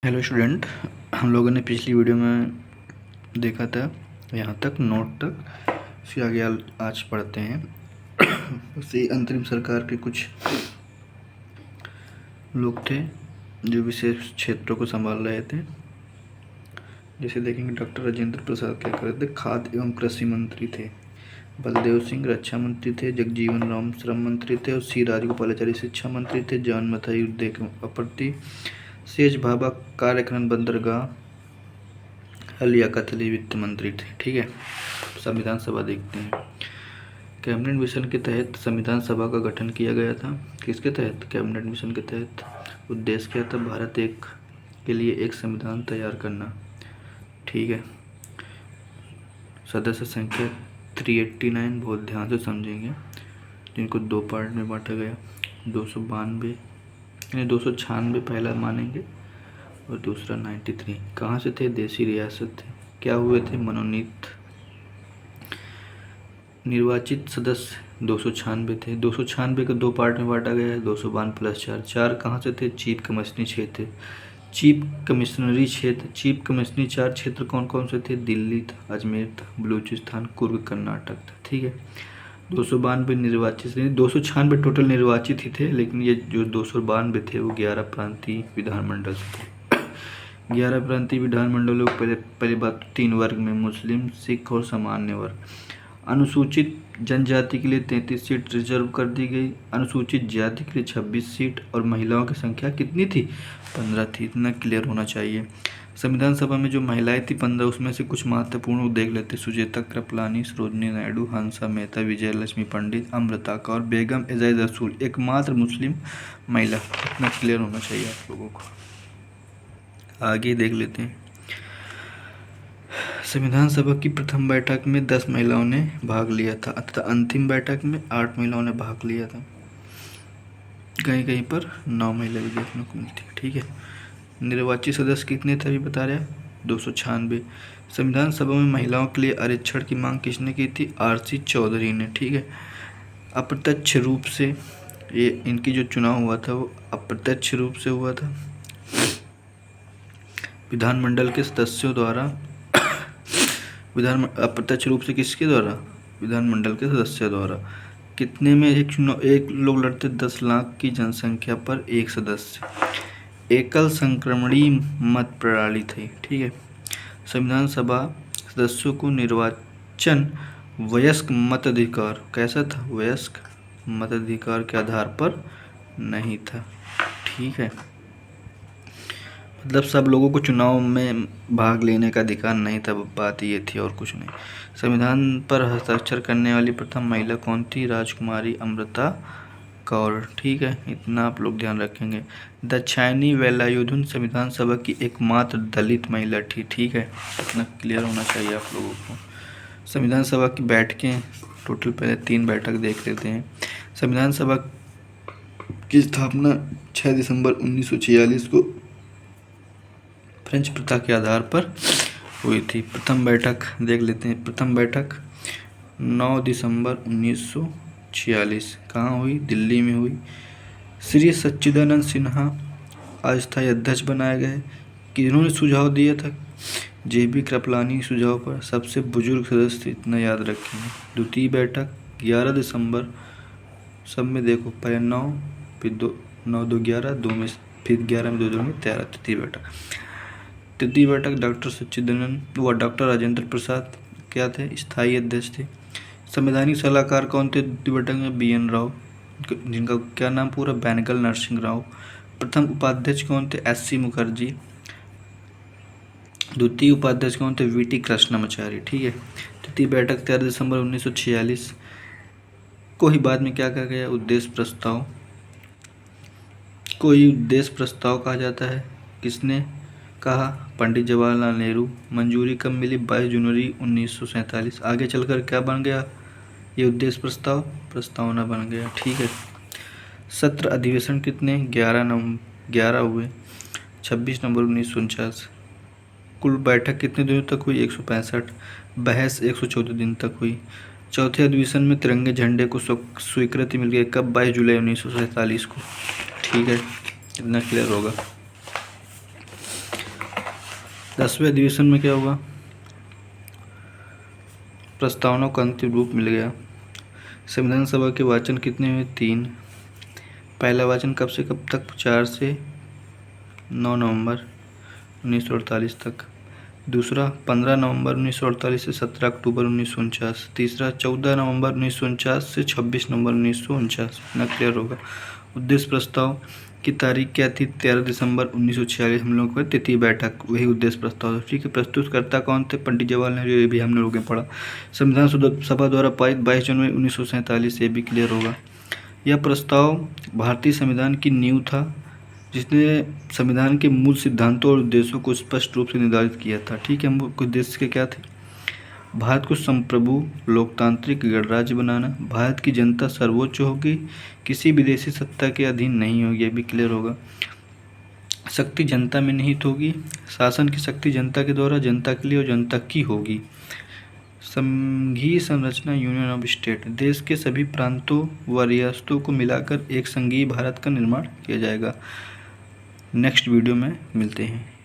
Hello student, हम लोगों ने पिछली वीडियो में देखा था यहाँ तक नोट तक। फिर आगे आज पढ़ते हैं। उसी अंतरिम सरकार के कुछ लोग थे जो विशेष क्षेत्रों को संभाल रहे थे। जैसे देखेंगे, डॉक्टर राजेंद्र प्रसाद क्या कर रहे थे, खाद्य एवं कृषि मंत्री थे। बलदेव सिंह रक्षा मंत्री थे। जगजीवन राम श्रम मंत्री थे। और सी राजगोपालाचारी शिक्षा मंत्री थे। जॉन मथाई उद्योग अपर्ति। शेष भाभा कार्यक्रम बंदरगाह। लियाकत अली वित्त मंत्री थे। ठीक है, संविधान सभा देखते हैं। कैबिनेट मिशन के तहत संविधान सभा का गठन किया गया था। किसके तहत? कैबिनेट मिशन के तहत। उद्देश्य क्या था? भारत एक के लिए एक संविधान तैयार करना। ठीक है, सदस्य संख्या 389, बहुत ध्यान से समझेंगे, जिनको दो पार्ट में बांटा गया। 292 यानी 296 पहला मानेंगे और दूसरा 93। कहाँ से थे? देसी रियासत थे। क्या हुए थे? मनोनीत। निर्वाचित सदस्य 296 थे। 296 को दो पार्ट में बांटा गया है। 292 प्लस 4। 4 कहाँ से थे? चीफ कमिश्नरी क्षेत्र। चीफ कमिश्नरी क्षेत्र, चीफ कमिश्नरी 4 क्षेत्र कौन कौन से थे? दिल्ली था, अजमेर था, बलूचिस्तान, कुर्ग, कर्नाटक था। ठीक है, 292 निर्वाचित, 296 टोटल निर्वाचित ही थे, लेकिन ये जो 292 थे वो 11 प्रांतीय विधानमंडल से थे। 11 प्रांतीय विधानमंडलों को पहले बात 3 वर्ग में, मुस्लिम, सिख और सामान्य वर्ग। अनुसूचित जनजाति के लिए 33 सीट रिजर्व कर दी गई। अनुसूचित जाति के लिए 26 सीट। और महिलाओं की संख्या कितनी थी? 15 थी। इतना क्लियर होना चाहिए। संविधान सभा में जो महिलाएं थी 15, उसमें से कुछ महत्वपूर्ण देख लेते। सुचेता कृपलानी, सरोजनी नायडू, हंसा मेहता, विजय लक्ष्मी पंडित, अमृता कौर, बेगम एजाज रसूल, एकमात्र मुस्लिम महिला। इतना क्लियर होना चाहिए आप लोगों को। आगे देख लेते हैं। संविधान सभा की प्रथम बैठक में 10 महिलाओं ने भाग लिया था, तथा अंतिम बैठक में 8 महिलाओं ने भाग लिया था। कहीं कहीं पर 9 महिला भी देखने को मिलती है। ठीक है, निर्वाचित सदस्य कितने थे अभी बता रहे हैं? 296। संविधान सभा में महिलाओं के लिए आरक्षण की मांग किसने की थी? आरसी चौधरी ने। ठीक है, अप्रत्यक्ष रूप से ये इनकी जो चुनाव हुआ था वो अप्रत्यक्ष रूप से हुआ था। विधानमंडल के सदस्यों द्वारा अप्रत्यक्ष रूप से किसके द्वारा? विधानमंडल के सदस्यों द्वारा। कितने में एक लोग लड़ते? 10 लाख की जनसंख्या पर एक सदस्य। एकल संक्रमणी मत प्रणाली थी। ठीक है, संविधान सभा सदस्यों को निर्वाचन वयस्क मताधिकार, कैसा था? वयस्क मताधिकार के आधार पर नहीं था। ठीक है, मतलब सब लोगों को चुनाव में भाग लेने का अधिकार नहीं था, बात ये थी और कुछ नहीं। संविधान पर हस्ताक्षर करने वाली प्रथम महिला कौन थी? राजकुमारी अमृता कौर। ठीक है, इतना आप लोग ध्यान रखेंगे। दाक्षायणी वेलायुधन संविधान सभा की एकमात्र दलित महिला थी। ठीक है, इतना क्लियर होना चाहिए आप लोगों को। संविधान सभा की बैठकें टोटल पहले 3 बैठक देख लेते हैं। संविधान सभा की स्थापना 6 दिसंबर 1946 को फ्रेंच प्रथा के आधार पर हुई थी। प्रथम बैठक देख लेते हैं। प्रथम बैठक 9 दिसंबर 1946 कहाँ हुई? दिल्ली में हुई। श्री सच्चिदानंद सिन्हा अस्थायी अध्यक्ष बनाए गए। किन्होंने सुझाव दिया था? जेबी कृपलानी सुझाव पर सबसे बुजुर्ग सदस्य, इतना याद रखेंगे। द्वितीय बैठक 11 दिसंबर, सब में देखो, पहले 9, फिर 2, 9 2 11, 2 में फिर 11 में 2 2 में 13। तृतीय बैठक। तृतीय बैठक डॉक्टर सच्चिदानंद व डॉक्टर राजेंद्र प्रसाद क्या थे? स्थायी अध्यक्ष थे। संवैधानिक सलाहकार कौन थे तृतीय बैठक में? BN राव, जिनका क्या नाम पूरा? बैनगल नरसिंह राव। प्रथम उपाध्यक्ष कौन थे? SC मुखर्जी। द्वितीय उपाध्यक्ष कौन थे? VT कृष्णमाचारी। ठीक है, तृतीय बैठक 13 दिसंबर 1946 को ही बाद में क्या कहा गया? उद्देश्य प्रस्ताव को ही उद्देश्य प्रस्ताव कहा जाता है। किसने कहा? पंडित जवाहरलाल नेहरू। मंजूरी कब मिली? 22 जनवरी 1947। आगे चलकर क्या बन गया? ये उद्देश्य प्रस्तावना बन गया। ठीक है, सत्र अधिवेशन कितने? 11 हुए। 26 नवंबर 1949। कुल बैठक कितने दिनों तक हुई? 165। बहस 114 दिन तक हुई। चौथे अधिवेशन में तिरंगे झंडे को स्वीकृति मिल गई। कब? 22 जुलाई 1947 को। ठीक है, इतना क्लियर होगा। 10वें अधिवेशन में क्या हुआ, प्रस्तावना को अंतिम रूप मिल गया। संविधान सभा के वाचन कितने हुए, 3। पहला वाचन कब से कब तक, 4 से 9 नवंबर 1948 तक। दूसरा 15 नवंबर 1948 से 17 अक्टूबर 1949। तीसरा 14 नवंबर 1949 से 26 नवंबर 1949। इतना क्लियर होगा। उद्देश्य प्रस्ताव की तारीख क्या थी, 13 दिसंबर 1946 हम लोग को तृतीय बैठक, वही उद्देश्य प्रस्ताव। ठीक है, प्रस्तुतकर्ता कौन थे, पंडित जवाहरलाल नेहरू, ये भी हम लोगों ने पढ़ा। संविधान सभा द्वारा पारित 22 जनवरी 1947, ये भी क्लियर होगा। यह प्रस्ताव भारतीय संविधान की नींव था, जिसने संविधान के मूल सिद्धांतों और उद्देश्यों को स्पष्ट रूप से निर्धारित किया था। ठीक है, मुख्य उद्देश्य के क्या थे, भारत को संप्रभु लोकतांत्रिक गणराज्य बनाना, भारत की जनता सर्वोच्च होगी, किसी विदेशी सत्ता के अधीन नहीं होगी, ये भी क्लियर होगा। शक्ति जनता में निहित होगी, शासन की शक्ति जनता के द्वारा, जनता के लिए और जनता की होगी। संघीय संरचना, यूनियन ऑफ स्टेट, देश के सभी प्रांतों व रियासतों को मिलाकर एक संघीय भारत का निर्माण किया जाएगा। नेक्स्ट वीडियो में मिलते हैं।